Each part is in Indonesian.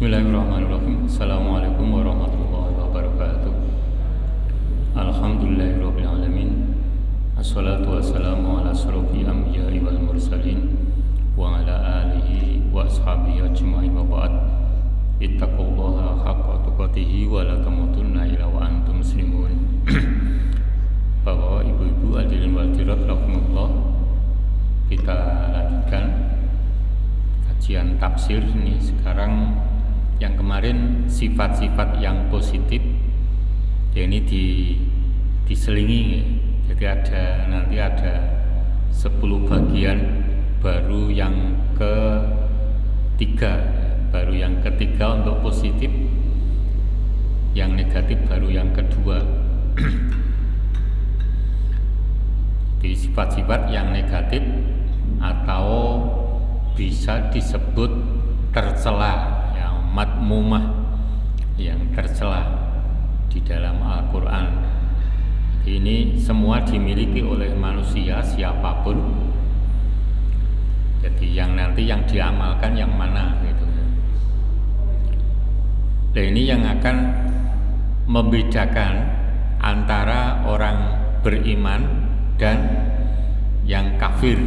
Bismillahirrahmanirrahim. Assalamualaikum warahmatullahi wabarakatuh. Alhamdulillahirabbil alamin. Assalatu wassalamu ala asyrofil anbiya'i wal mursalin wa ala alihi wa ashabihi ajma'in wa ba'd. Ittaqullaha haqqa tuqatih wa la tamutunna illa wa antum muslimun. Bapak, ibu-ibu, hadirin wal hadirat rahimakumullah. Kita lanjutkan kajian tafsir ini. Sekarang yang kemarin sifat-sifat yang positif ya ini diselingi ya. Jadi nanti ada 10 bagian baru yang ketiga baru yang ketiga untuk positif, yang negatif baru yang kedua. Di sifat-sifat yang negatif atau bisa disebut tercela, madmumah, yang tercela di dalam Al-Quran. Ini semua dimiliki oleh manusia siapapun. Jadi yang nanti yang diamalkan yang mana gitu. Nah, ini yang akan membedakan antara orang beriman dan yang kafir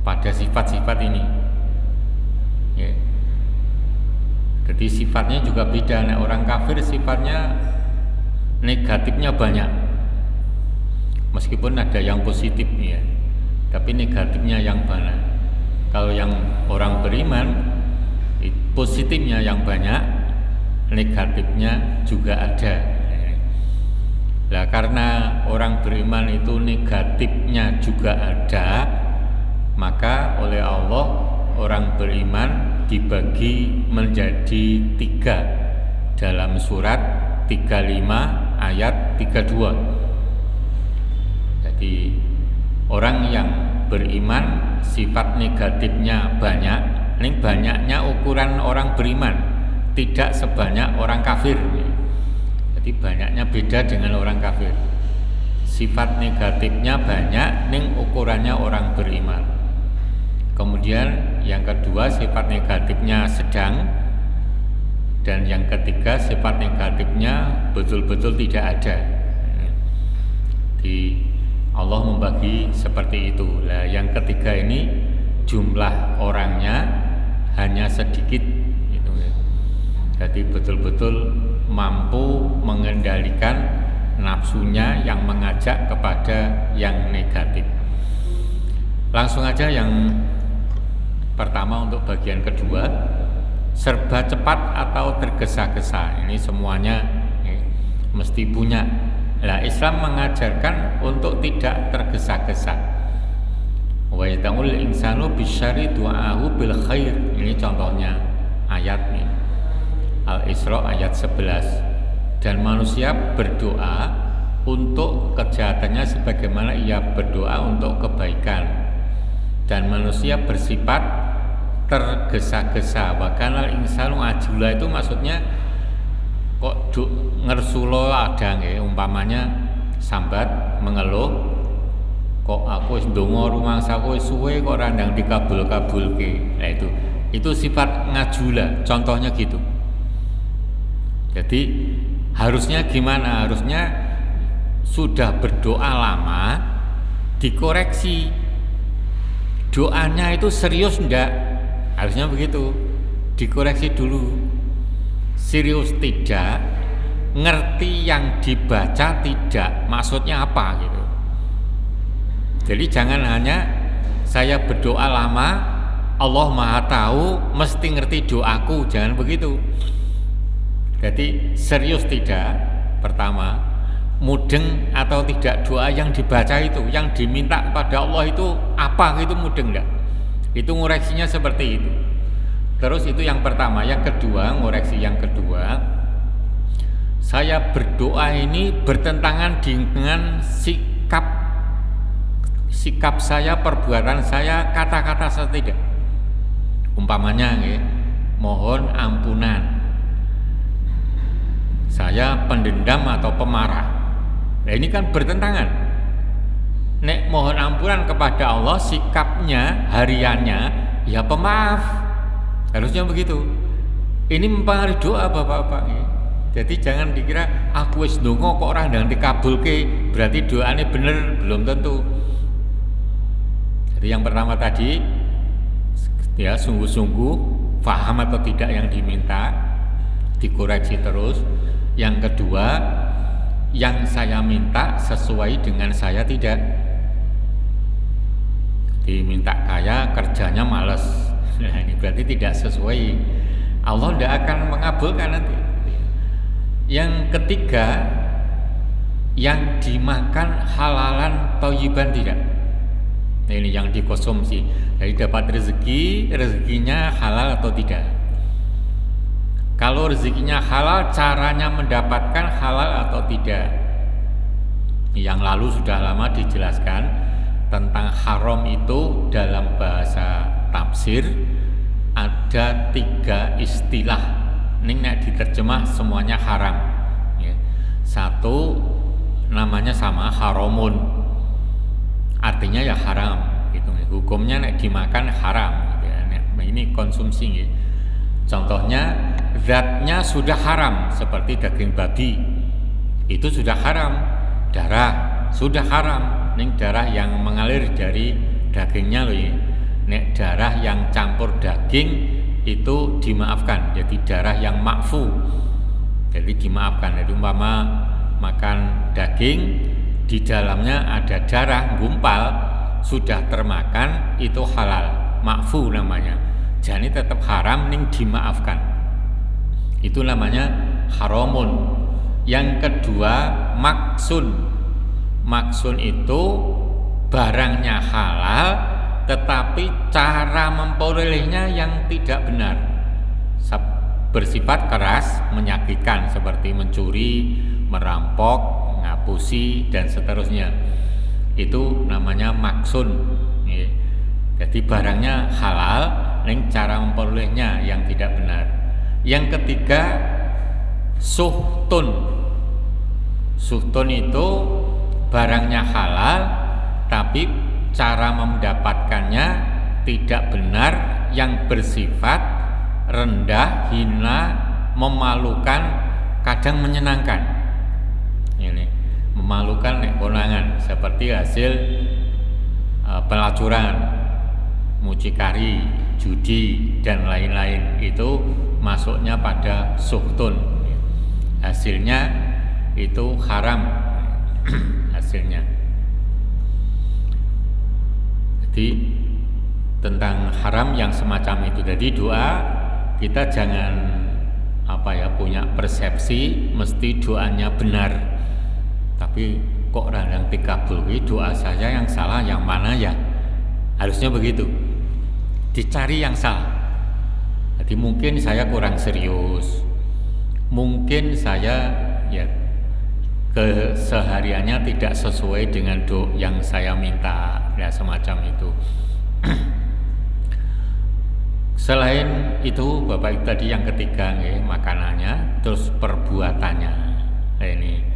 pada sifat-sifat ini ya. Jadi sifatnya juga beda. Nah, orang kafir sifatnya negatifnya banyak, meskipun ada yang positif ya, tapi negatifnya yang banyak. Kalau yang orang beriman positifnya yang banyak, negatifnya juga ada. Nah, karena orang beriman itu negatifnya juga ada, maka oleh Allah orang beriman dibagi menjadi 3 dalam surat 35 ayat 32. Jadi orang yang beriman sifat negatifnya banyak. Ini banyaknya ukuran orang beriman, tidak sebanyak orang kafir. Jadi banyaknya beda dengan orang kafir. Sifat negatifnya banyak, ini ukurannya orang beriman. Kemudian yang kedua sifat negatifnya sedang, dan yang ketiga sifat negatifnya betul-betul tidak ada. Di Allah membagi seperti itu. Nah, yang ketiga ini jumlah orangnya hanya sedikit gitu. Jadi betul-betul mampu mengendalikan nafsunya yang mengajak kepada yang negatif. Langsung aja yang pertama untuk bagian kedua, serba cepat atau tergesa-gesa. Ini semuanya mesti punya. Lah, Islam mengajarkan untuk tidak tergesa-gesa. Wa yata'ul insanu bisyarri du'ahu bil khair. Ini contohnya ayat ini. Al-Isra ayat 11. Dan manusia berdoa untuk kejahatannya sebagaimana ia berdoa untuk kebaikan. Dan manusia bersifat tergesa-gesa. Wakanal insanu ajula, itu maksudnya kok ngersulo ada nggih, umpamanya sambat mengeluh, kok aku wis ndonga rumangsaku wis suwe kok ora ndang dikabul-kabulke. Nah, itu sifat ngajula, contohnya gitu. Jadi harusnya gimana? Harusnya sudah berdoa lama dikoreksi, doanya itu serius ndak? Harusnya begitu, dikoreksi dulu. Serius tidak, ngerti yang dibaca tidak, maksudnya apa gitu. Jadi jangan hanya saya berdoa lama, Allah Maha Tahu, mesti ngerti doaku, jangan begitu. Jadi serius tidak, pertama, mudeng atau tidak doa yang dibaca itu, yang diminta kepada Allah itu apa gitu, mudeng enggak? Itu ngoreksinya seperti itu. Terus itu yang pertama. Yang kedua, ngoreksi yang kedua, saya berdoa ini bertentangan dengan sikap saya, perbuatan saya, kata-kata saya tidak. Umpamanya mohon ampunan, saya pendendam atau pemarah. Nah, ini kan bertentangan. Nek mohon ampunan kepada Allah, sikapnya hariannya ya pemaaf, harusnya begitu. Ini mempengaruhi doa Bapak-bapak ya. Jadi jangan dikira aku wis ndonga kok ora ndang dikabulke, berarti doanya bener, belum tentu. Jadi yang pertama tadi ya sungguh-sungguh paham atau tidak yang diminta, dikoreksi terus. Yang kedua, yang saya minta sesuai dengan saya tidak. Diminta kaya, kerjanya males. Nah, ini berarti tidak sesuai. Allah tidak akan mengabulkan nanti. Yang ketiga, yang dimakan halalan thayyiban tidak. Nah, ini yang dikonsumsi. Jadi dapat rezekinya halal atau tidak. Kalau rezekinya halal, caranya mendapatkan halal atau tidak. Yang lalu sudah lama dijelaskan tentang haram itu dalam bahasa tafsir ada 3 istilah. Ini nek diterjemah semuanya haram ya. Satu namanya sama haramun, artinya ya haram gitu. Hukumnya nek dimakan haram gitu ya. Ini konsumsi ya. Contohnya zatnya sudah haram seperti daging babi, itu sudah haram. Darah sudah haram, ini darah yang mengalir dari dagingnya loh ya. Nek darah yang campur daging itu dimaafkan, jadi darah yang makfu, jadi dimaafkan. Jadi umpama makan daging di dalamnya ada darah gumpal, sudah termakan, itu halal, makfu namanya. Jadi tetap haram, ning dimaafkan, itu namanya haramun. Yang kedua maksun. Maksun itu barangnya halal tetapi cara memperolehnya yang tidak benar, bersifat keras, menyakitkan, seperti mencuri, merampok, ngapusi dan seterusnya. Itu namanya maksun ya. Jadi barangnya halal, namun cara memperolehnya yang tidak benar. Yang ketiga suhtun. Suhtun itu barangnya halal tapi cara mendapatkannya tidak benar, yang bersifat rendah, hina, memalukan, kadang menyenangkan. Ini memalukan nek konangan, seperti hasil pelacuran, mucikari, judi dan lain-lain, itu masuknya pada suhtun. Hasilnya itu haram hasilnya. Jadi tentang haram yang semacam itu. Jadi doa kita jangan punya persepsi mesti doanya benar. Tapi kok radang dikabul, doa saya yang salah yang mana ya? Harusnya begitu. Dicari yang salah. Jadi mungkin saya kurang serius. Mungkin saya ya kesehariannya tidak sesuai dengan doa yang saya minta, ya semacam itu. Selain itu Bapak tadi yang ketiga makanannya, terus perbuatannya. Nah, ini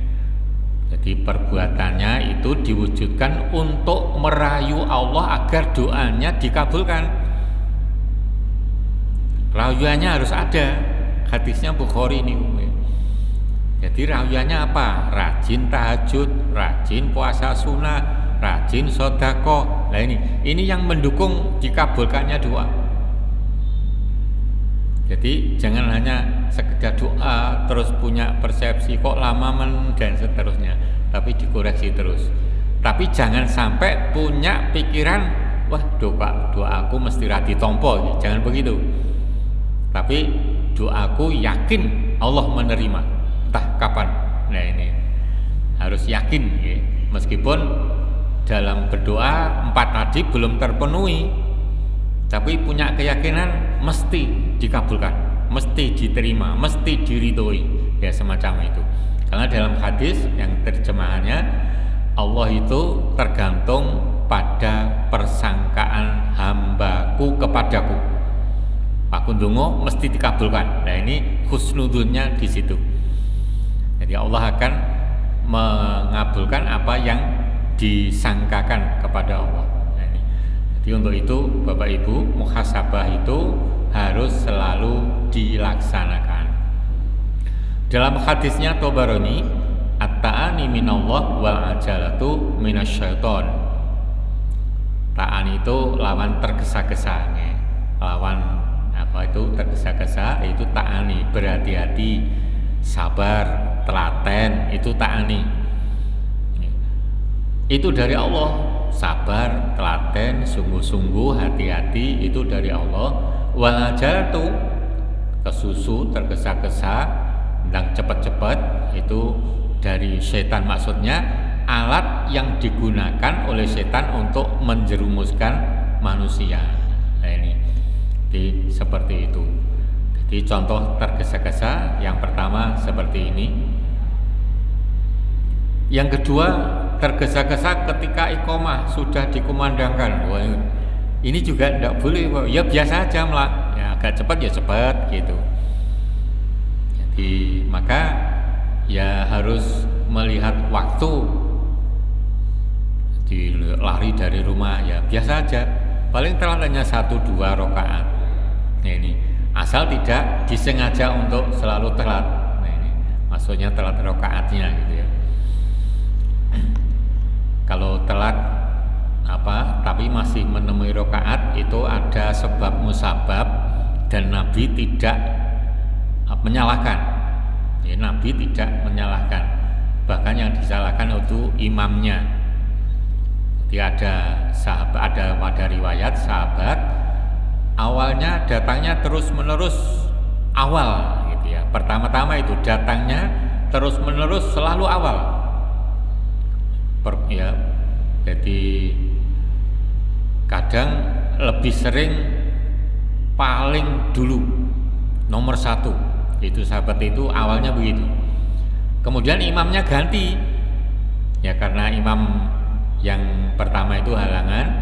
jadi perbuatannya itu diwujudkan untuk merayu Allah agar doanya dikabulkan. Rayuannya harus ada. Hadisnya Bukhari ini. Jadi rayuannya apa? Rajin tahajud, rajin puasa sunnah, rajin sedekah. Nah ini yang mendukung dikabulkannya doa. Jadi jangan hanya sekedar doa terus punya persepsi kok lama dan seterusnya, tapi dikoreksi terus. Tapi jangan sampai punya pikiran wah doaku mesti ra ditampa, jangan begitu. Tapi doaku yakin Allah menerima, entah kapan. Nah ini harus yakin ya. Meskipun dalam berdoa 4 tadi belum terpenuhi, tapi punya keyakinan mesti dikabulkan, mesti diterima, mesti diridhoi, ya semacam itu. Karena dalam hadis yang terjemahannya, Allah itu tergantung pada persangkaan hambaku kepadaku. Pak Kundungo mesti dikabulkan. Nah ini husnudzonnya di situ. Jadi Allah akan mengabulkan apa yang disangkakan kepada Allah. Nah, jadi untuk itu Bapak Ibu, muhasabah itu harus selalu dilaksanakan. Dalam hadisnya Tabarani, at-ta'ani minallah wal ajalatu minasyaiton. Ta'an itu lawan tergesa-gesa, lawan apa itu tergesa-gesa, itu ta'ani, berhati-hati, sabar, telaten, itu ta'ani. Itu dari Allah, sabar, telaten, sungguh-sungguh, hati-hati, itu dari Allah. Wal ajalatu, kesusu, tergesa-gesa, dan cepat-cepat, itu dari setan. Maksudnya alat yang digunakan oleh setan untuk menjerumuskan manusia. Nah ini, jadi seperti itu. Jadi contoh tergesa-gesa yang pertama seperti ini. Yang kedua, tergesa-gesa ketika iqomah sudah dikumandangkan. Wah, ini juga tidak boleh. Ya biasa aja malah, ya agak cepat ya cepat gitu. Jadi maka ya harus melihat waktu. Lari dari rumah ya biasa aja, paling telat hanya 1-2 rakaat. Nah ini asal tidak disengaja untuk selalu telat. Nah ini maksudnya telat rakaatnya gitu ya. Kalau telat tapi masih menemui rakaat, itu ada sebab musabab dan Nabi tidak menyalahkan. Ya, Nabi tidak menyalahkan, bahkan yang disalahkan itu imamnya. Jadi ada riwayat sahabat awalnya datangnya terus menerus awal gitu ya. Pertama-tama itu datangnya terus menerus selalu awal. Jadi kadang lebih sering paling dulu, nomor 1. Itu sahabat itu awalnya begitu. Kemudian imamnya ganti, ya karena imam yang pertama itu halangan,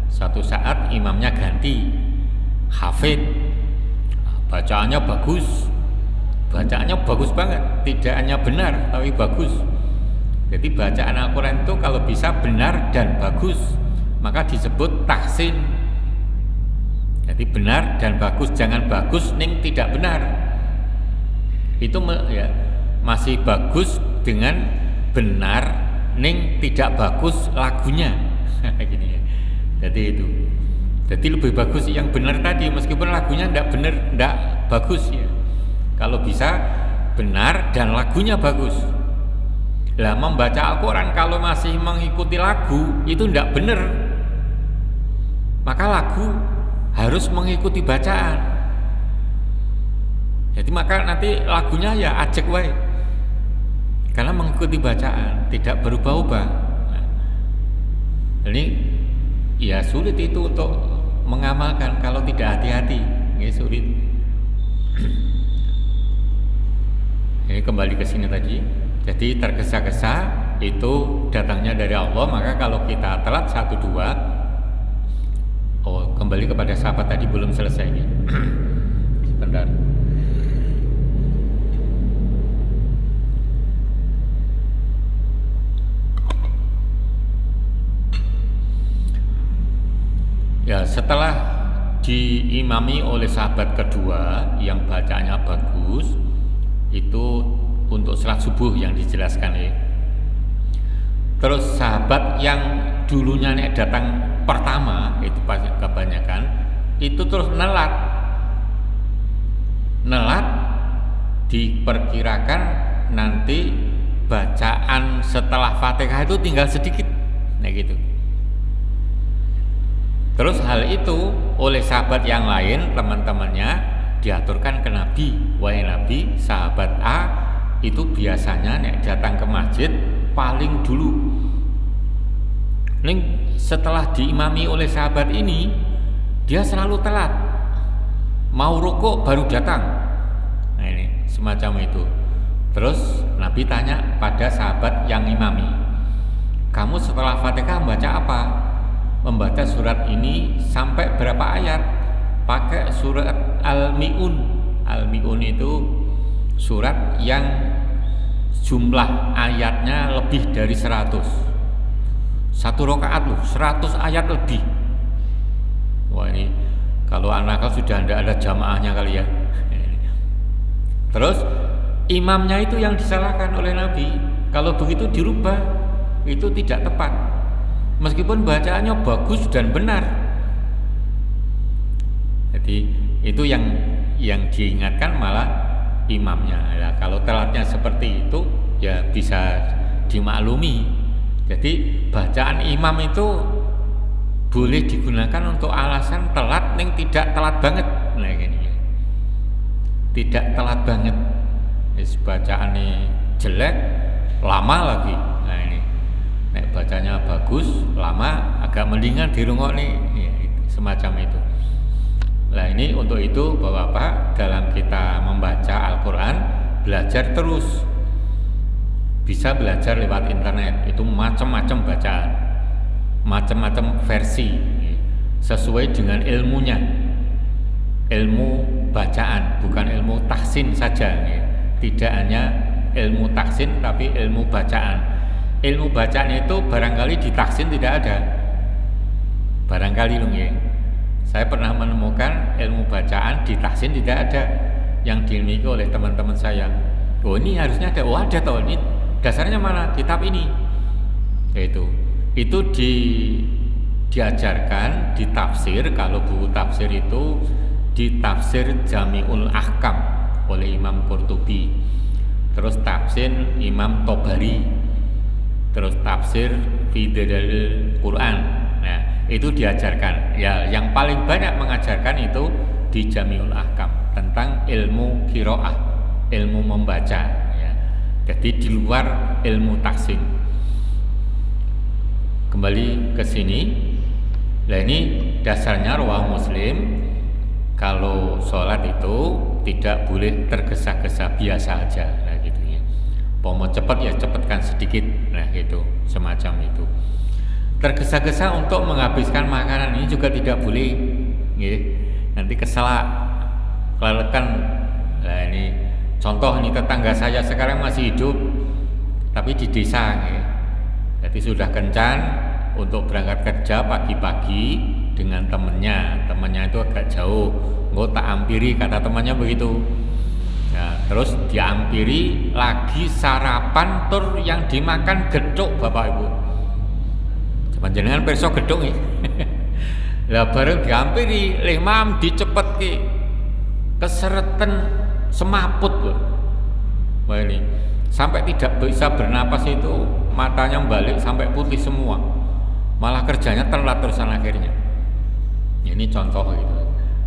satu saat imamnya ganti, hafid, bacaannya bagus banget, tidak hanya benar tapi bagus. Jadi bacaan Al-Quran itu kalau bisa benar dan bagus, maka disebut tahsin. Jadi benar dan bagus, jangan bagus ning tidak benar. Itu ya masih bagus dengan benar ning tidak bagus lagunya. Gini ya. Jadi itu. Jadi lebih bagus yang benar tadi, meskipun lagunya tidak benar, tidak bagus ya. Kalau bisa benar dan lagunya bagus. Lah membaca Al-Quran kalau masih mengikuti lagu itu tidak benar, maka lagu harus mengikuti bacaan. Jadi maka nanti lagunya ya ajek wae, karena mengikuti bacaan, tidak berubah-ubah. Nah, ini ya sulit itu untuk mengamalkan kalau tidak hati-hati, ya sulit. Ini kembali ke sini tadi. Jadi tergesa-gesa itu datangnya dari Allah, maka kalau kita telat 1-2, kembali kepada sahabat tadi belum selesai ini. Sebentar. Ya, setelah diimami oleh sahabat kedua yang bacanya bagus, itu untuk salat subuh yang dijelaskan ya. Terus sahabat yang dulunya datang pertama itu kebanyakan itu terus nelat diperkirakan nanti bacaan setelah Fatihah itu tinggal sedikit, nah gitu. Terus hal itu oleh sahabat yang lain, teman-temannya diaturkan ke Nabi. Wahai Nabi, sahabat A itu biasanya nek datang ke masjid paling dulu. Setelah diimami oleh sahabat ini, dia selalu telat. Mau rukuk baru datang. Nah ini semacam itu. Terus Nabi tanya pada sahabat yang imami, kamu setelah Fatihah membaca apa? Membaca surat ini sampai berapa ayat? Pakai surat Al-Mi'un. Al-Mi'un itu surat yang jumlah ayatnya lebih dari 100. Satu rakaat loh, 100 ayat lebih. Wah ini kalau anak sudah tidak ada jamaahnya kali ya. Terus imamnya itu yang disalahkan oleh Nabi. Kalau begitu dirubah, itu tidak tepat. Meskipun bacaannya bagus dan benar. Jadi itu yang diingatkan malah imamnya. Nah, kalau telatnya seperti itu ya bisa dimaklumi. Jadi bacaan imam itu boleh digunakan untuk alasan telat ning tidak telat banget. Nah gini. Tidak telat banget. Bacaannya jelek, lama lagi. Nah ini. Nek bacanya bagus, lama, agak mendingan dirungokne, ya, semacam itu. Nah ini untuk itu Bapak-bapak, dalam kita membaca Al-Quran belajar terus. Bisa belajar lewat internet, itu macam-macam bacaan, macam-macam versi, sesuai dengan ilmunya. Ilmu bacaan, bukan ilmu tahsin saja, tidak hanya ilmu tahsin tapi ilmu bacaan. Ilmu bacaan itu barangkali di tahsin tidak ada, barangkali loh ya. Saya pernah menemukan ilmu bacaan di tahsin tidak ada yang dimiliki oleh teman-teman saya. Oh ini harusnya ada, oh ada toh, ini dasarnya mana? Kitab ini. Itu diajarkan di tafsir. Kalau buku tafsir itu di tafsir Jami'ul Ahkam oleh Imam Qurtubi, terus tafsir Imam Tobari, terus tafsir fi Dalil Quran. Nah itu diajarkan. Ya yang paling banyak mengajarkan itu di Jami'ul Ahkam tentang ilmu qiraah, ilmu membaca ya. Jadi di luar ilmu tahsin. Kembali ke sini. Nah ini dasarnya riwayat Muslim. Kalau sholat itu tidak boleh tergesa-gesa, biasa aja, nah gitu ya. Mau cepat ya cepatkan sedikit, nah gitu, semacam itu. Tergesa-gesa untuk menghabiskan makanan ini juga tidak boleh, ya. Nanti keselak, kelelekan. Nah ini contoh, ini tetangga saya sekarang masih hidup, tapi di desa, ya. Jadi sudah kencan untuk berangkat kerja pagi-pagi dengan temennya itu agak jauh, nggak tak ampiri, kata temannya begitu. Ya, terus diampiri lagi sarapan tur yang dimakan geduk Bapak Ibu. Cuman jenengan perso geduk nih. Lah bareng diampiri, leh mam dicepetke, kesereten semaput loh. Wah ini sampai tidak bisa bernapas itu, matanya balik sampai putih semua. Malah kerjanya telat terusan akhirnya. Ini contoh gitu.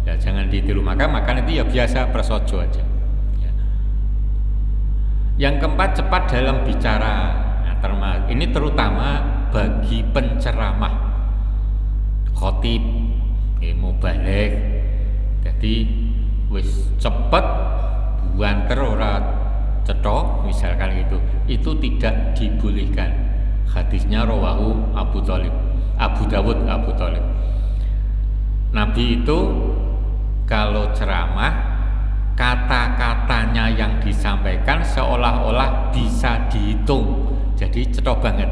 Ya jangan ditiru, makan itu ya biasa, prasojo aja ya. Yang keempat, cepat dalam bicara. Nah, ini terutama bagi penceramah, khotib, mubaligh. Jadi wis cepet buanter ora cetok misalkan gitu. Itu tidak dibolehkan. Hadisnya rawahu Abu Dawud. Nabi itu kalau ceramah, kata-katanya yang disampaikan seolah-olah bisa dihitung. Jadi cetok banget.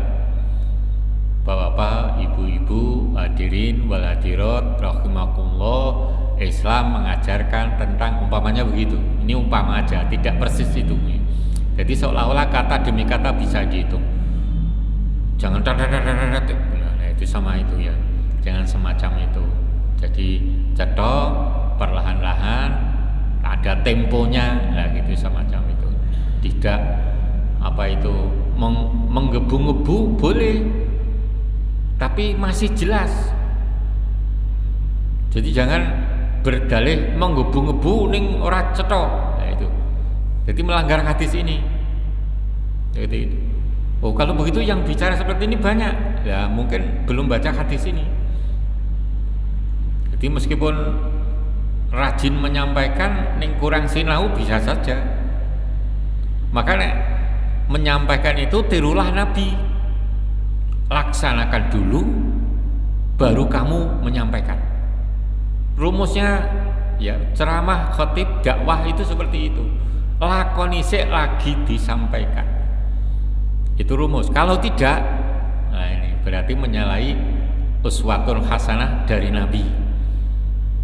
Bapak-bapak, ibu-ibu, hadirin wal hadirat rahimakumullah, Islam mengajarkan tentang, umpamanya begitu. Ini umpama aja, tidak persis itu. Jadi seolah-olah kata demi kata bisa dihitung. Jangan nah, itu sama itu ya. Jangan semacam itu. Jadi cetok perlahan-lahan, ada temponya, nah gitu semacam itu. Tidak menggebu-gebu boleh, tapi masih jelas. Jadi jangan berdalih menggebu-gebu ning ora cetok. Nah itu. Jadi melanggar hadis ini. Jadi itu. Oh kalau begitu yang bicara seperti ini banyak. Ya mungkin belum baca hadis ini. Jadi meskipun rajin menyampaikan ning kurang sinau bisa saja. Makanya menyampaikan itu tirulah Nabi. Laksanakan dulu baru kamu menyampaikan. Rumusnya ya ceramah, khotib, dakwah itu seperti itu. Lakoni sik lagi disampaikan. Itu rumus. Kalau tidak, nah ini berarti menyalahi uswatun hasanah dari Nabi.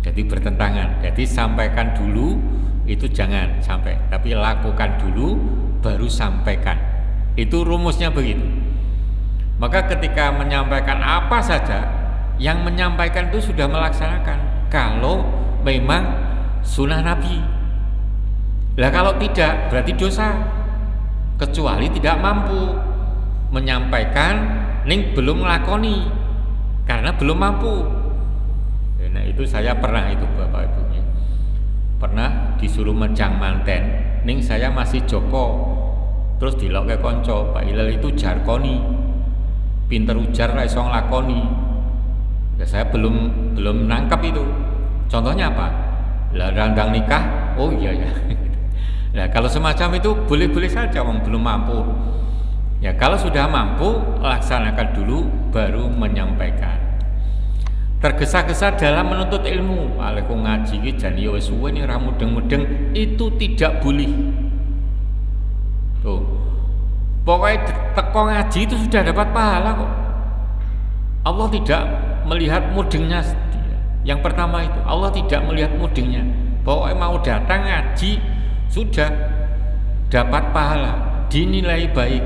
Jadi bertentangan. Jadi sampaikan dulu itu jangan sampai, tapi lakukan dulu baru sampaikan. Itu rumusnya begitu. Maka ketika menyampaikan apa saja, yang menyampaikan itu sudah melaksanakan kalau memang sunnah Nabi. Lah kalau tidak berarti dosa, kecuali tidak mampu menyampaikan ning belum nglakoni karena belum mampu. Nah itu saya pernah itu Bapak Ibunya, pernah disuruh menjang manten ning saya masih Joko, terus dilokke konco, Pak Hilal itu jarkoni pinter ujar ra iso nglakoni. Ya saya belum nangkap itu. Contohnya apa? Lah randang nikah, oh iya ya. Nah kalau semacam itu boleh-boleh saja, wong belum mampu. Ya kalau sudah mampu, laksanakan dulu baru menyampaikan. Tergesa-gesa dalam menuntut ilmu, aleku ngaji iki jan ya wis suwe nih ra mudeng-mudeng, itu tidak boleh. Tuh. Pokoknya teko ngaji itu sudah dapat pahala kok. Allah tidak melihat mudengnya. Yang pertama itu, Allah tidak melihat mudengnya. Pokoknya mau datang ngaji sudah dapat pahala, dinilai baik.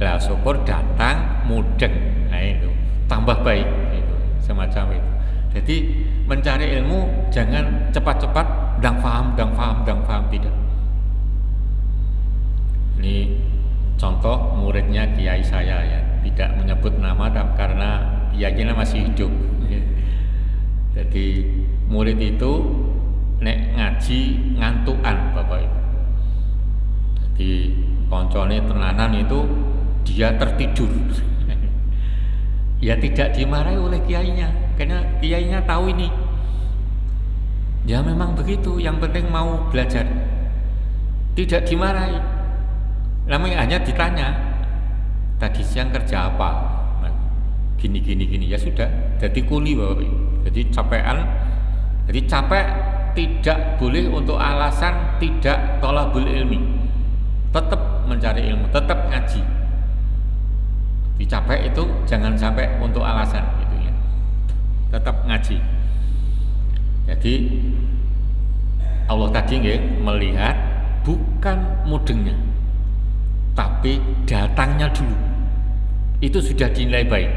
Lah syukur datang mudeng, nah itu tambah baik itu, semacam itu. Jadi mencari ilmu jangan cepat-cepat dang paham tidak. Ini contoh muridnya kiai saya ya, tidak menyebut nama karena kiainya masih hidup. Jadi murid itu nek ngaji ngantukan Bapak Ibu. Jadi koncone tenanan itu dia tertidur. Ya tidak dimarahi oleh kiainya, karena kiainya tahu ini. Ya memang begitu, yang penting mau belajar. Tidak dimarahi. Namanya hanya ditanya, tadi siang kerja apa? Nah, gini, ya sudah, jadi kuli Bapak. Jadi capean, jadi capek tidak boleh untuk alasan tidak thalabul ilmi. Tetap mencari ilmu, tetap ngaji. Dicapek itu jangan sampai untuk alasan gitu ya. Tetap ngaji. Jadi Allah tadi melihat bukan mudengnya, tapi datangnya dulu. Itu sudah dinilai baik.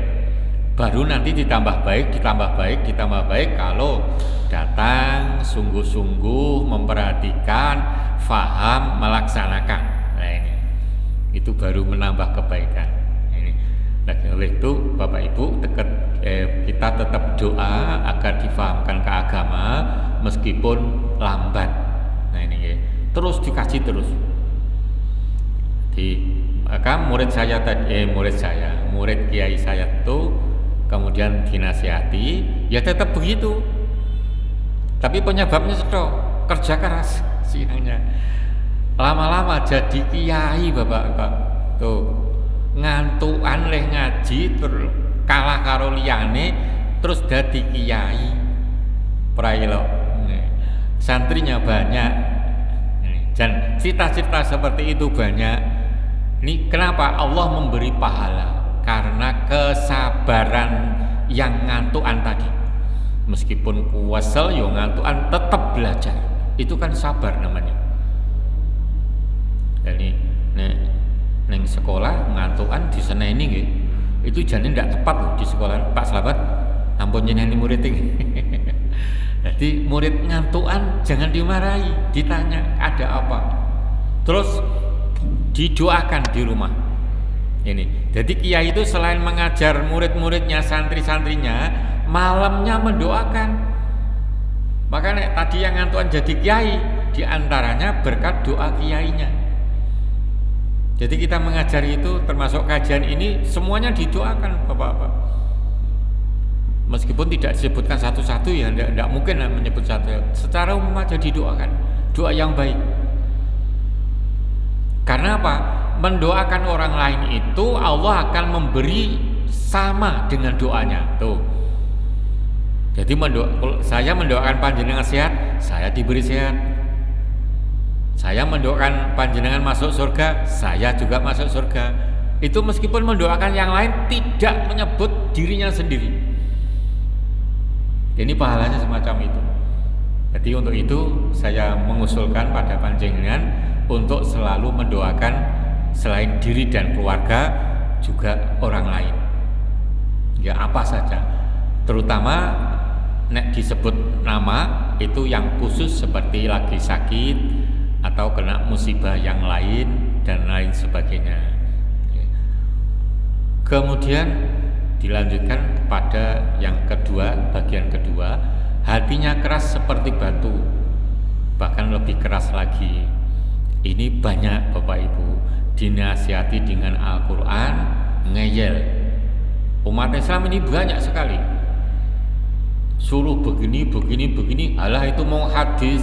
Baru nanti ditambah baik kalau datang sungguh-sungguh memperhatikan, faham, melaksanakan. Nah ini, itu baru menambah kebaikan. Nah, oleh itu Bapak Ibu kita tetap doa agar difahamkan ke agama meskipun lambat. Nah ini ya, terus dikaji terus. Maka murid kiai saya itu kemudian dinasihati, ya tetap begitu. Tapi penyebabnya kerja keras siangnya. Lama-lama jadi kiai Bapak. Tuh. Ngantukan leh ngaji terus kalah karo liyane terus dadi kiai prailo. Santrinya banyak dan cita-cita seperti itu banyak. Ini kenapa Allah memberi pahala? Karena kesabaran yang ngantukan tadi. Meskipun kuwesel yo ngantukan tetap belajar. Itu kan sabar namanya. Jadi neng sekolah ngantukan diseneni nggih. Itu jane ndak tepat loh di sekolah Pak Slamet. Ampun nyeneni murid iki. Jadi murid ngantukan jangan dimarahi, ditanya ada apa. Terus didoakan di rumah. Ini. Jadi kiai itu selain mengajar murid-muridnya, santri-santrinya, malamnya mendoakan. Makanya tadi yang ngantukan jadi kiai, diantaranya berkat doa kiainya. Jadi kita mengajari itu termasuk kajian ini semuanya didoakan Bapak-bapak. Meskipun tidak disebutkan satu-satu ya, tidak mungkin menyebut satu. Secara umum aja didoakan, doa yang baik. Karena apa? Mendoakan orang lain itu Allah akan memberi sama dengan doanya. Tuh. Jadi saya mendoakan panjenengan sehat, saya diberi sehat. Saya mendoakan panjenengan masuk surga, saya juga masuk surga. Itu meskipun mendoakan yang lain tidak menyebut dirinya sendiri. Ini pahalanya semacam itu. Jadi untuk itu saya mengusulkan pada panjenengan untuk selalu mendoakan selain diri dan keluarga juga orang lain. Ya apa saja. Terutama nek disebut nama itu yang khusus seperti lagi sakit atau kena musibah yang lain dan lain sebagainya. Kemudian dilanjutkan pada yang kedua, bagian kedua, hatinya keras seperti batu, bahkan lebih keras lagi. Ini banyak Bapak Ibu dinasihati dengan Al-Quran, ngeyel. Umat Islam ini banyak sekali, suruh begini, alah itu mau hadis,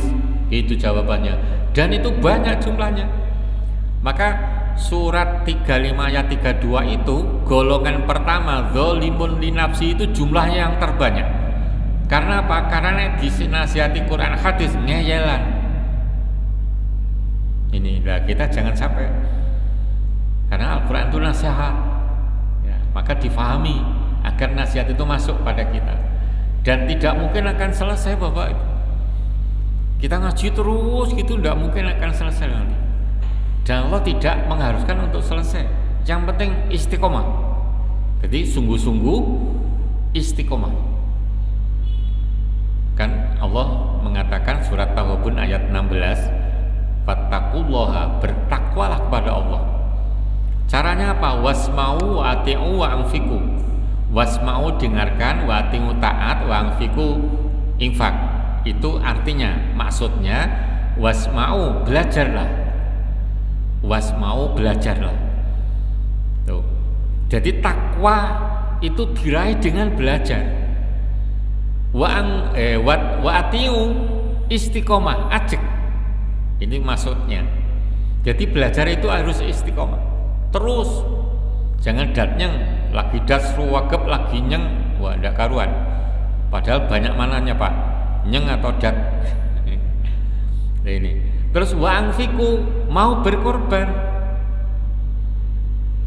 itu jawabannya, dan itu banyak jumlahnya. Maka surat 35 ayat 32 itu golongan pertama zalimun linafsi itu jumlahnya yang terbanyak. Karena apa? Karena dinasihati Quran hadis ngeyelan. Inilah kita jangan sampai, karena Al-Quran itu nasihat ya, maka difahami agar nasihat itu masuk pada kita. Dan tidak mungkin akan selesai Bapak Ibu. Kita ngaji terus gitu tidak mungkin akan selesai nanti. Dan Allah tidak mengharuskan untuk selesai. Yang penting istiqomah. Jadi sungguh-sungguh istiqomah. Kan Allah mengatakan surat Taghabun ayat 16, fattaqullaha, bertakwalah kepada Allah. Caranya apa? Wasma'u wa ati'u wa anfiqu. Wasma'u dengarkan, wa ati'u taat, wa anfiqu infak. Itu artinya, maksudnya wasma'u belajarlah. Wasma'u belajarlah. Tuh. Jadi takwa itu diraih dengan belajar. Wa ati'u istiqomah, ajek. Ini maksudnya. Jadi belajar itu harus istiqomah. Terus jangan datnyeng, lagi dat seruwagep, lagi nyeng, wah ndak karuan. Padahal banyak mananya Pak, nyeng atau dat. Nah, ini. Terus wa anfiqu, mau berkorban.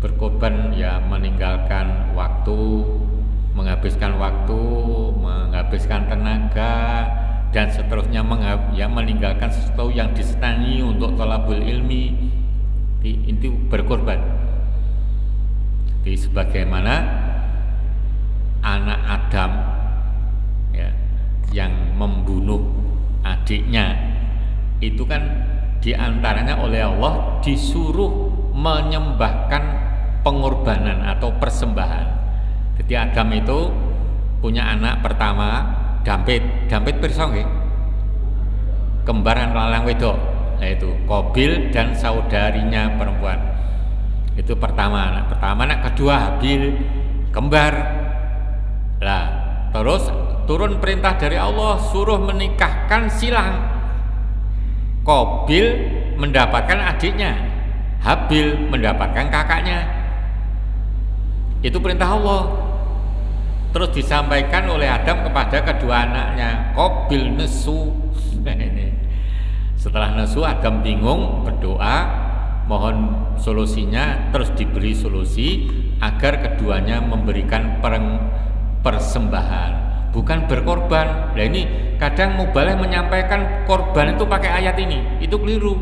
Berkorban ya meninggalkan waktu, menghabiskan tenaga dan seterusnya, meninggalkan sesuatu yang disenangi untuk thalabul ilmi. Itu berkorban. Jadi sebagaimana anak Adam ya, yang membunuh adiknya, itu kan diantaranya oleh Allah disuruh menyembahkan pengorbanan atau persembahan. Jadi Adam itu punya anak pertama Dampit pirsa nggih, kembaran lanang wedok, yaitu Qabil dan saudarinya perempuan. Itu pertama, anak kedua Habil, kembar. Lah, terus turun perintah dari Allah suruh menikahkan silang. Qabil mendapatkan adiknya, Habil mendapatkan kakaknya. Itu perintah Allah. Terus disampaikan oleh Adam kepada kedua anaknya. Qabil nesu. Setelah nesu, Adam bingung, berdoa mohon solusinya, terus diberi solusi agar keduanya memberikan persembahan, bukan berkorban. Nah ini kadang mubalagh menyampaikan korban itu pakai ayat ini, itu keliru.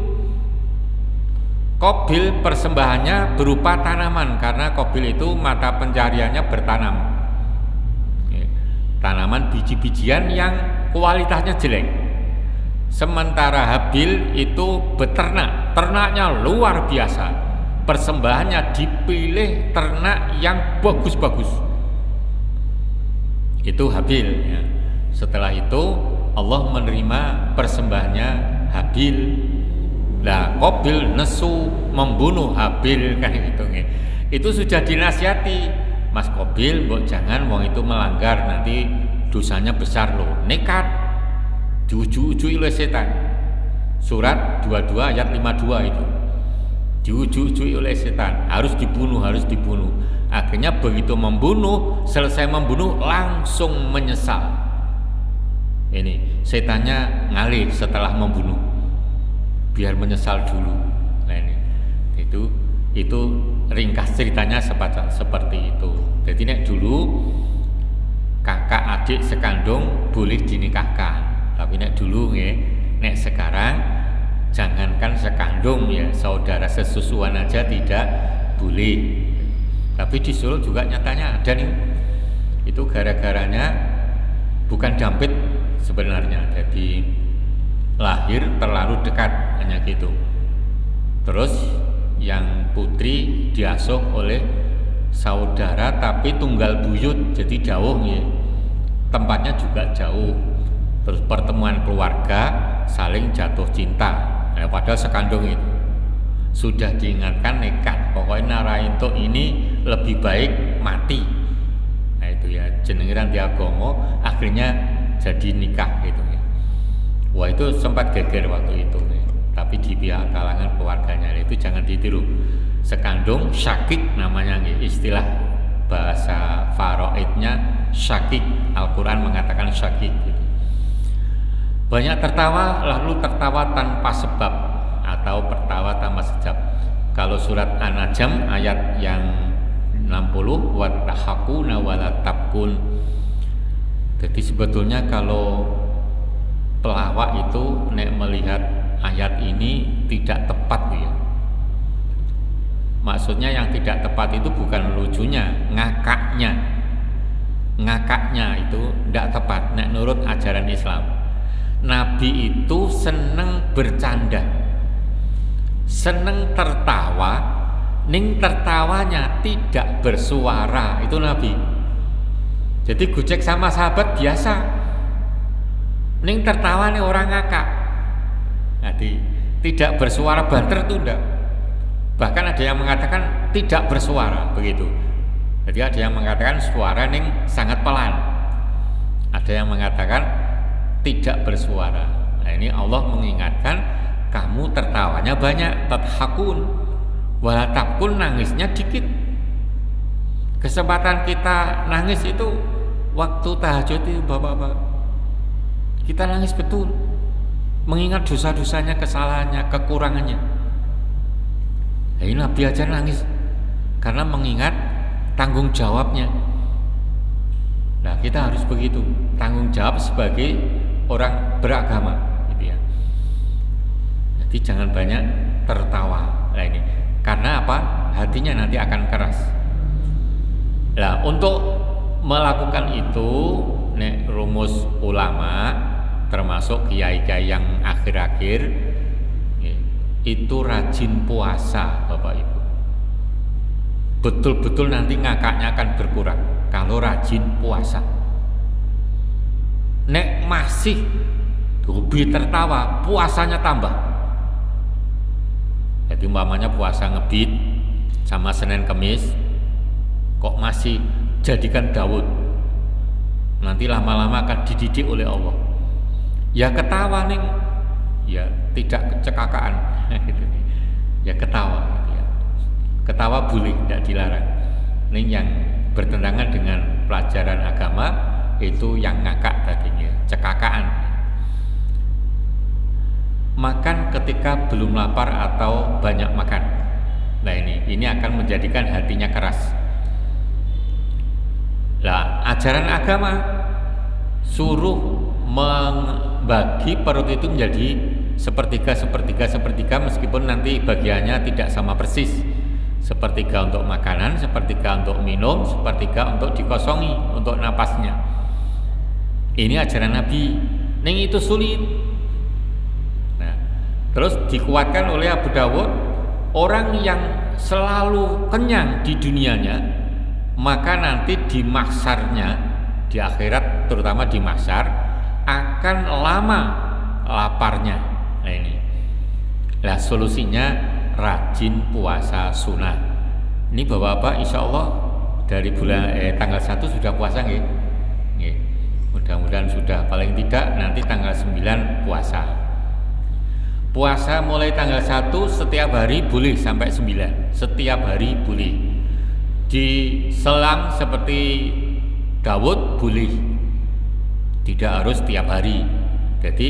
Qabil persembahannya berupa tanaman, karena Qabil itu mata pencariannya bertanam, tanaman biji-bijian yang kualitasnya jelek. Sementara Habil itu beternak, ternaknya luar biasa. Persembahannya dipilih ternak yang bagus-bagus. Itu Habil ya. Setelah itu Allah menerima persembahannya Habil. Nah, Qabil nesu membunuh Habil kan gitu. Itu sudah dinasihati, Mas Qabil, mbok jangan wong itu melanggar, nanti dosanya besar loh. Nekat, diuju-uju oleh setan. Surat 22 ayat 52 itu. Diuju-uju oleh setan, harus dibunuh. Akhirnya begitu membunuh, selesai membunuh langsung menyesal. Ini setannya ngalih setelah membunuh, biar menyesal dulu. Nah ini itu ringkas ceritanya seperti itu. Jadi nek dulu kakak adik sekandung boleh dinikahkan, Tapi nek dulu nggih, nek sekarang jangankan sekandung ya, saudara sesusuan aja tidak boleh. Tapi di Solo juga nyatanya ada nih. Itu gara-garanya bukan dampit sebenarnya. Jadi lahir terlalu dekat, hanya gitu. Terus yang putri diasuh oleh saudara tapi tunggal buyut, jadi jauh ya. Tempatnya juga jauh. Terus pertemuan keluarga saling jatuh cinta. Padahal sekandung itu sudah diingatkan nekat, pokoknya narainto ini lebih baik mati. Nah itu ya jenengan di agomo, akhirnya jadi nikah gitu ya. Wah itu sempat geger waktu itu ya. Tapi di pihak kalangan keluarganya itu jangan ditiru. Sekandung syakik namanya ya. Istilah bahasa faraidnya syakik. Al-Quran mengatakan syakik gitu. Banyak tertawa lalu tertawa tanpa sebab atau tertawa tanpa sebab. Kalau surat An-Najm ayat yang 60 wattahakuna walatabkun. Jadi sebetulnya kalau pelawak itu nek melihat ayat ini tidak tepat ya. Maksudnya yang tidak tepat itu bukan lucunya, ngakaknya. Ngakaknya itu tidak tepat nek nurut ajaran Islam. Nabi itu seneng bercanda, seneng tertawa, ning tertawanya tidak bersuara, itu Nabi. Jadi gojek sama sahabat biasa, ning tertawa nih orang ngakak. Jadi tidak bersuara banter itu enggak. Bahkan ada yang mengatakan tidak bersuara begitu. Jadi ada yang mengatakan suara ning sangat pelan. Ada yang mengatakan tidak bersuara. Nah ini Allah mengingatkan kamu tertawanya banyak, tathakun, walatabkun nangisnya dikit. Kesempatan kita nangis itu waktu tahajud itu bapak-bapak. Kita nangis betul, mengingat dosa-dosanya, kesalahannya, kekurangannya. Nah, ini Nabi aja nangis karena mengingat tanggung jawabnya. Nah kita harus begitu, tanggung jawab sebagai orang beragama gitu ya. Jadi jangan banyak tertawa. Nah ini karena apa? Hatinya nanti akan keras. Nah untuk melakukan itu nek rumus ulama termasuk kiai-kiai yang akhir-akhir itu rajin puasa Bapak Ibu. Betul-betul nanti ngakaknya akan berkurang kalau rajin puasa. Nek masih hobi tertawa, puasanya tambah. Jadi umpamanya puasa ngebit sama Senin Kemis, kok masih jadikan Daud, nanti lama-lama akan dididik oleh Allah. Ya ketawa nih, ya tidak cekakaan, ya ketawa, ya. Ketawa boleh, tidak dilarang. Ini yang bertentangan dengan pelajaran agama itu yang ngakak tadinya, cekakaan. Makan ketika belum lapar atau banyak makan. Nah ini akan menjadikan hatinya keras. Nah, ajaran agama suruh membagi perut itu menjadi sepertiga meskipun nanti bagiannya tidak sama persis. Sepertiga untuk makanan, sepertiga untuk minum, sepertiga untuk dikosongi untuk napasnya. Ini ajaran Nabi. Ning itu sulit. Nah, terus dikuatkan oleh Abu Dawud, orang yang selalu kenyang di dunianya, maka nanti di mahsyarnya, di akhirat terutama di mahsyar, akan lama laparnya. Nah ini. Nah solusinya rajin puasa sunnah. Ini Bapak-bapak insya Allah dari bulan tanggal 1 sudah puasa nggih? Nggih. Mudah-mudahan sudah, paling tidak nanti tanggal 9 puasa. Puasa mulai tanggal 1 setiap hari boleh sampai 9. Setiap hari boleh. Diselang seperti Daud boleh. Tidak harus setiap hari. Jadi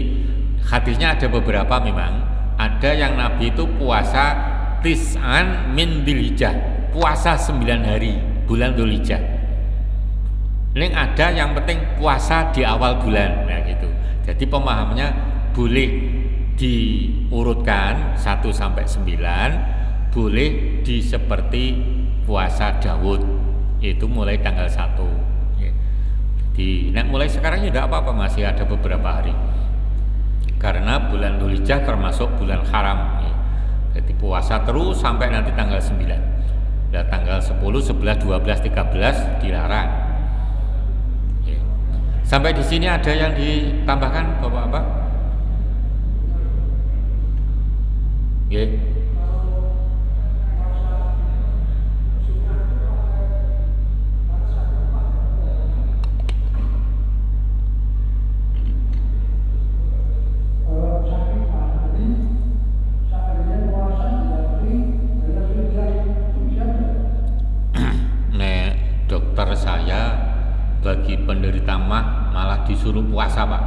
hadisnya ada beberapa memang. Ada yang Nabi itu puasa tis'an min Dzulhijjah, puasa 9 hari bulan Dzulhijjah. Ini ada yang penting puasa di awal bulan, nah gitu. Jadi pemahamannya boleh diurutkan 1 sampai 9, boleh di seperti puasa Daud, itu mulai tanggal 1. Mulai sekarang ya tidak apa-apa, masih ada beberapa hari. Karena bulan Dzulhijjah termasuk bulan haram. Jadi puasa terus sampai nanti tanggal 9. Dan tanggal 10, 11, 12, 13 dilarang. Sampai di sini ada yang ditambahkan Bapak-bapak? Dokter saya bagi penderita mah malah disuruh puasa Pak.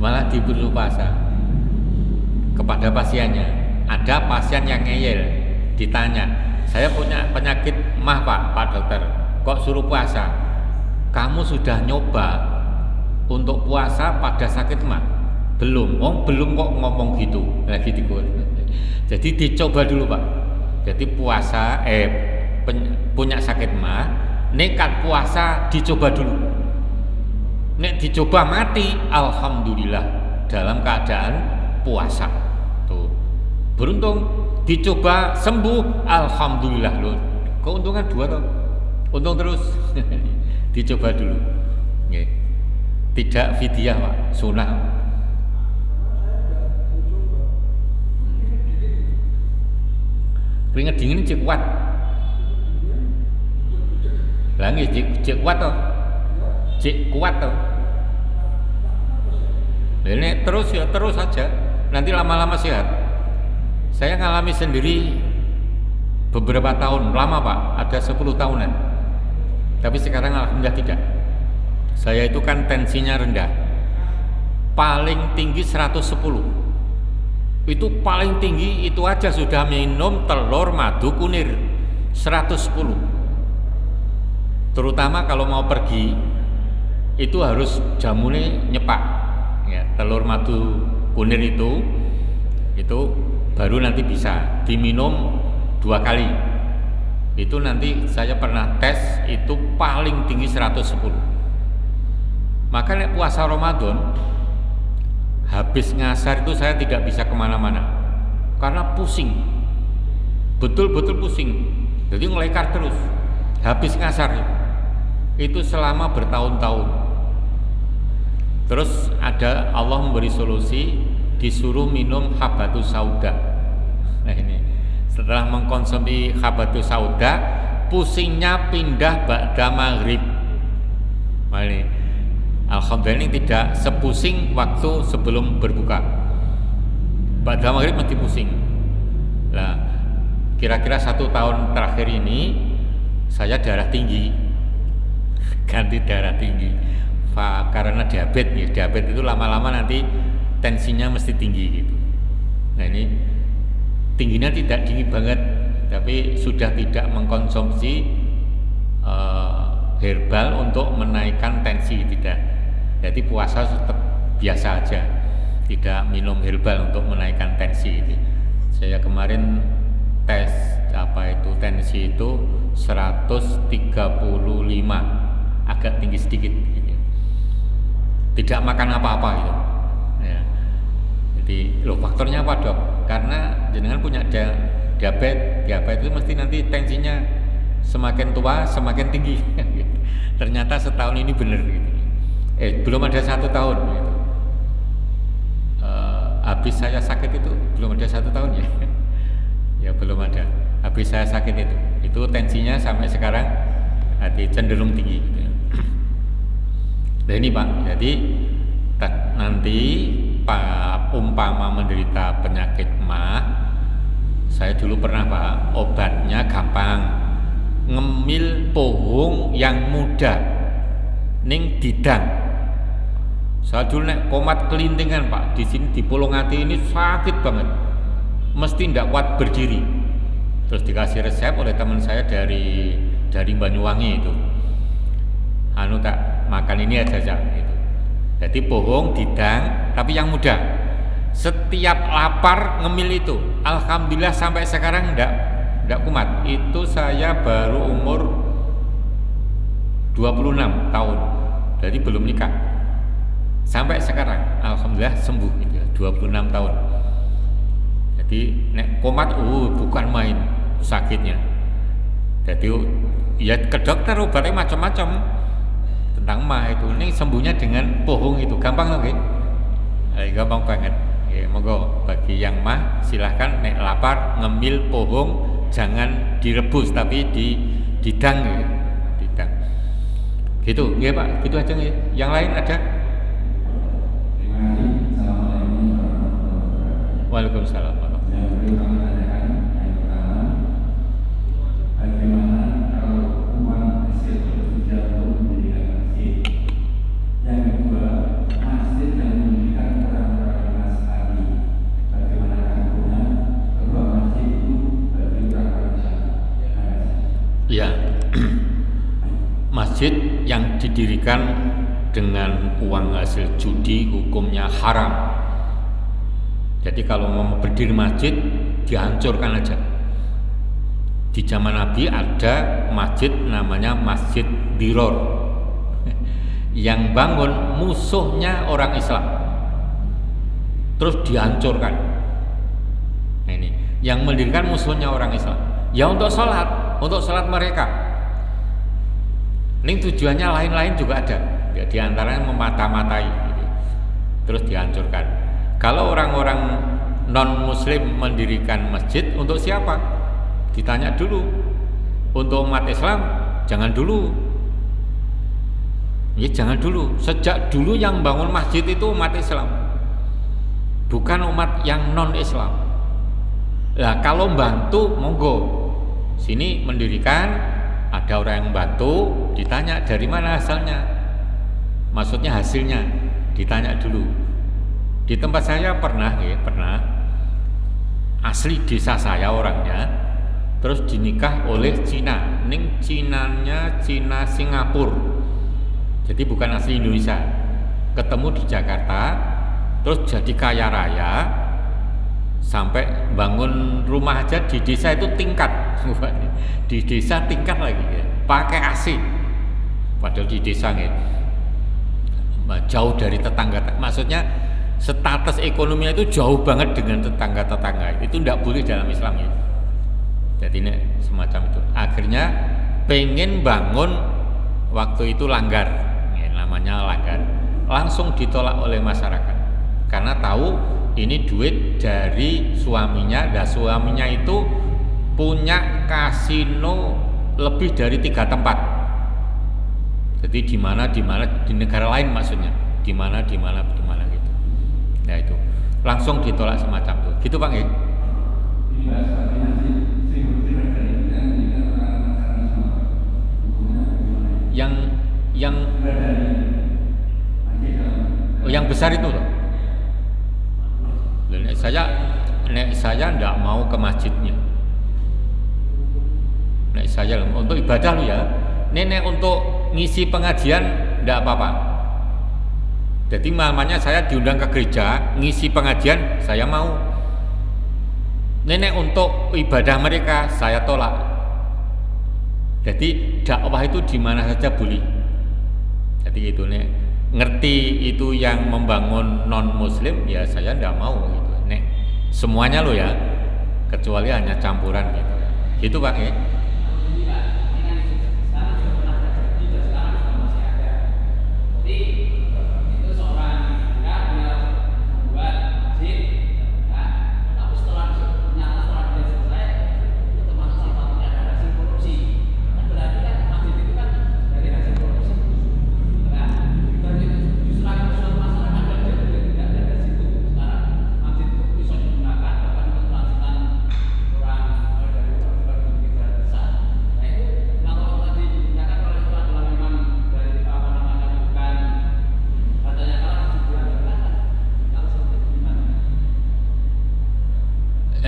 Malah disuruh puasa kepada pasiennya. Ada pasien yang ngeyel, ditanya, saya punya penyakit mah Pak dokter, kok suruh puasa? Kamu sudah nyoba untuk puasa pada sakit mah? Belum. Belum kok ngomong gitu, lagi dikut. Jadi dicoba dulu Pak. Jadi puasa punya sakit mah, nekat puasa dicoba dulu. Nek dicoba mati, alhamdulillah dalam keadaan puasa. Tuh. Beruntung dicoba sembuh, alhamdulillah loh. Keuntungan 2 toh. Untung terus. Dicoba dulu. Tidak fidyah Pak, sunah. Keringet dingin cek kuat. Lah nggih cek kuat toh. Cek kuat toh. Ini terus ya terus saja. Nanti lama-lama sehat. Saya ngalami sendiri beberapa tahun, lama Pak, ada 10 tahunan. Tapi sekarang alhamdulillah tidak. Saya itu kan tensinya rendah. Paling tinggi 110. Itu paling tinggi, itu aja sudah minum telur madu kunir 110. Terutama kalau mau pergi itu harus jamune nyepak ya, telur madu kunir itu baru nanti bisa diminum 2 kali. Itu nanti saya pernah tes, itu paling tinggi 110. Makanya puasa Ramadan habis ngasar itu saya tidak bisa kemana-mana karena pusing, betul-betul pusing. Jadi ngelekar terus habis ngasar itu selama bertahun-tahun. Terus ada Allah memberi solusi, disuruh minum habatus sauda. Nah ini setelah mengkonsumsi habatus sauda, pusingnya pindah ba'da maghrib. Nah ini alhamdulillah ini tidak sepusing waktu sebelum berbuka. Ba'da maghrib mesti pusing. Nah, kira-kira 1 tahun terakhir ini saya darah tinggi, ganti darah tinggi. Karena diabetes, ya. Diabetes itu lama-lama nanti tensinya mesti tinggi gitu. Nah ini tingginya tidak tinggi banget, tapi sudah tidak mengkonsumsi herbal untuk menaikkan tensi, tidak. Jadi puasa tetap biasa aja, tidak minum herbal untuk menaikkan tensi. Saya kemarin tes tensi itu 135, agak tinggi sedikit. Tidak makan apa-apa gitu. Ya. Jadi faktornya apa dok? Karena jenengan punya diabetes itu mesti nanti tensinya semakin tua semakin tinggi. Ternyata setahun ini benar gitu. Belum ada 1 tahun gitu. Habis saya sakit itu belum ada 1 tahun ya. Ya belum ada. Habis saya sakit itu tensinya sampai sekarang cenderung tinggi gitu. Nah ini Pak, jadi nanti Pak umpama menderita penyakit mah, saya dulu pernah Pak, obatnya gampang, ngemil pohong yang muda ning didang. Saya dulu nek komat kelintingan Pak, di sini di Pulungati ini sakit banget, mesti ndak kuat berdiri. Terus dikasih resep oleh teman saya dari Banyuwangi itu, makan ini aja gitu. Jadi pohong didang tapi yang muda. Setiap lapar ngemil itu. Alhamdulillah sampai sekarang enggak kumat. Itu saya baru umur 26 tahun. Jadi belum nikah. Sampai sekarang alhamdulillah sembuh gitu, 26 tahun. Jadi nek kumat bukan main sakitnya. Jadi ya ke dokter obatnya macam-macam tentang mah itu. Ini sembuhnya dengan pohong itu gampang loh, gampang banget. Ya, monggo bagi yang mah silahkan nek lapar ngemil pohong, jangan direbus tapi didang ya. Didang. Gitu, nggih Pak, gitu aja nggih. Yang lain ada? Waalaikumsalam. Ya, masjid yang didirikan dengan uang hasil judi hukumnya haram. Jadi kalau mau berdiri masjid dihancurkan aja. Di zaman Nabi ada masjid namanya Masjid Diror yang bangun musuhnya orang Islam, terus dihancurkan. Nah ini yang mendirikan musuhnya orang Islam. Ya untuk sholat mereka. Ini tujuannya lain-lain juga ada. Ya, di antaranya memata-matai, gitu. Terus dihancurkan. Kalau orang-orang non-Muslim mendirikan masjid untuk siapa? Ditanya dulu. Untuk umat Islam jangan dulu. Ya jangan dulu. Sejak dulu yang bangun masjid itu umat Islam, bukan umat yang non-Islam. Nah kalau bantu monggo. Sini mendirikan, ada orang yang bantu, ditanya dari mana asalnya, maksudnya hasilnya, ditanya dulu. Di tempat saya pernah asli desa saya orangnya, terus dinikah oleh Cina, Cinanya Cina Singapura, jadi bukan asli Indonesia. Ketemu di Jakarta, terus jadi kaya raya, sampai bangun rumah aja di desa itu tingkat. Di desa tingkat lagi ya, pakai AC, padahal di desa gitu, jauh dari tetangga. Maksudnya status ekonominya itu jauh banget dengan tetangga-tetangga. Itu tidak boleh dalam Islam ya. Jadi ini semacam itu. Akhirnya pengen bangun, waktu itu langgar ya, namanya langgar, langsung ditolak oleh masyarakat karena tahu ini duit dari suaminya. Dan suaminya itu punya kasino lebih dari 3 tempat. Jadi di mana di negara lain maksudnya, di mana gitu. Nah itu langsung ditolak semacam itu. Gitu Pak ya? Yang besar itu loh. Saya enggak mau ke masjidnya. Saya untuk ibadah lu ya. Nenek untuk ngisi pengajian enggak apa-apa. Jadi mamanya saya diundang ke gereja ngisi pengajian, saya mau. Nenek untuk ibadah mereka saya tolak. Jadi dakwah itu di mana saja boleh. Jadi itu nek ngerti itu yang membangun non muslim ya saya enggak mau gitu. Nek semuanya lo ya, kecuali hanya campuran gitu. Gitu Pak ya.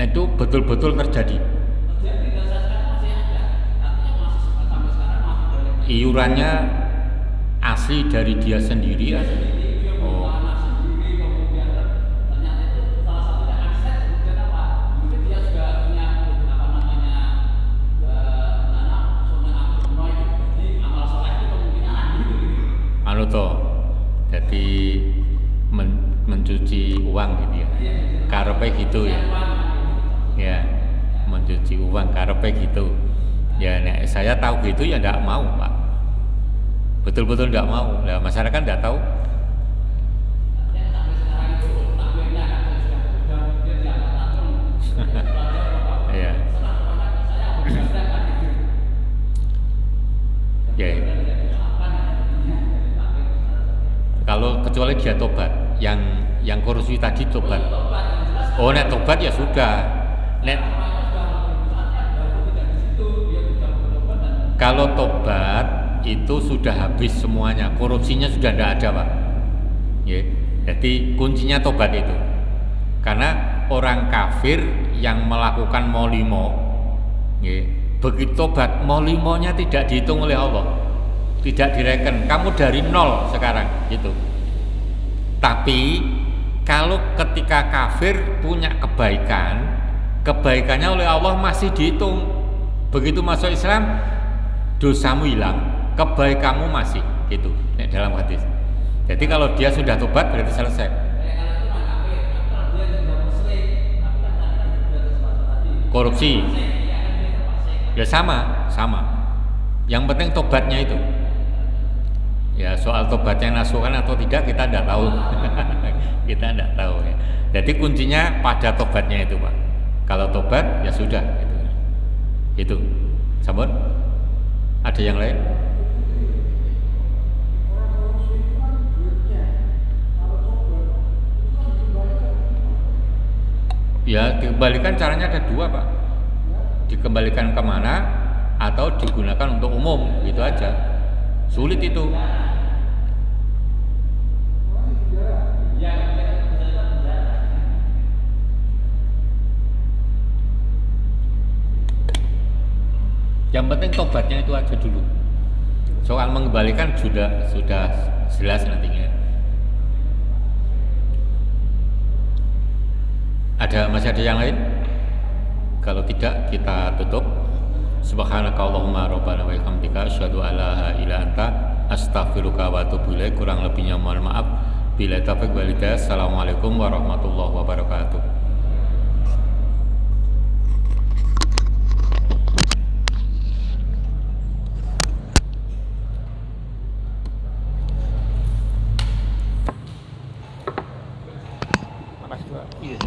Itu betul-betul terjadi. Iurannya AC asli dari dia sendiri. Oh. Anu toh, jadi mencuci uang gitu ya. Karepe gitu ya. Ya, mencuci uang karepe gitu. Ya, nek saya tahu gitu ya enggak mau, Pak. Betul-betul enggak mau. Lah masyarakat enggak tahu. Iya. Ya. Kalau kecuali dia tobat, yang korupsi tadi tobat. Oh, nek tobat ya sudah. Nek kalau tobat itu sudah habis semuanya, korupsinya sudah tidak ada, Pak. Ya. Jadi kuncinya tobat itu. Karena orang kafir yang melakukan molimo, ya, begitu tobat, molimonya tidak dihitung oleh Allah, tidak direken. Kamu dari nol sekarang, gitu. Tapi kalau ketika kafir punya kebaikan, kebaikannya oleh Allah masih dihitung. Begitu masuk Islam, dosamu hilang, kebaikanmu masih, gitu. Dalam hadis. Jadi kalau dia sudah tobat berarti selesai. Korupsi, ya sama. Yang penting tobatnya itu. Ya soal tobatnya nasuhan atau tidak kita tidak tahu. Kita tidak tahu ya. Jadi kuncinya pada tobatnya itu, Pak. Kalau tobat ya sudah gitu. Itu. Sampun? Ada yang lain? Ya dikembalikan caranya ada dua, Pak. Dikembalikan kemana atau digunakan untuk umum, gitu aja. Sulit itu. Yang penting tobatnya itu aja dulu. Soal mengembalikan sudah jelas nantinya. Masih ada yang lain? Kalau tidak kita tutup. Subhanakallahumma rabbana wa bihamdika asyhadu an la ilaha illa anta astaghfiruka wa atubu ilaik. Kurang lebihnya mohon maaf. Bila taufiq wal hidayah. Assalamualaikum warahmatullahi wabarakatuh. Makasih, Pak. Iya.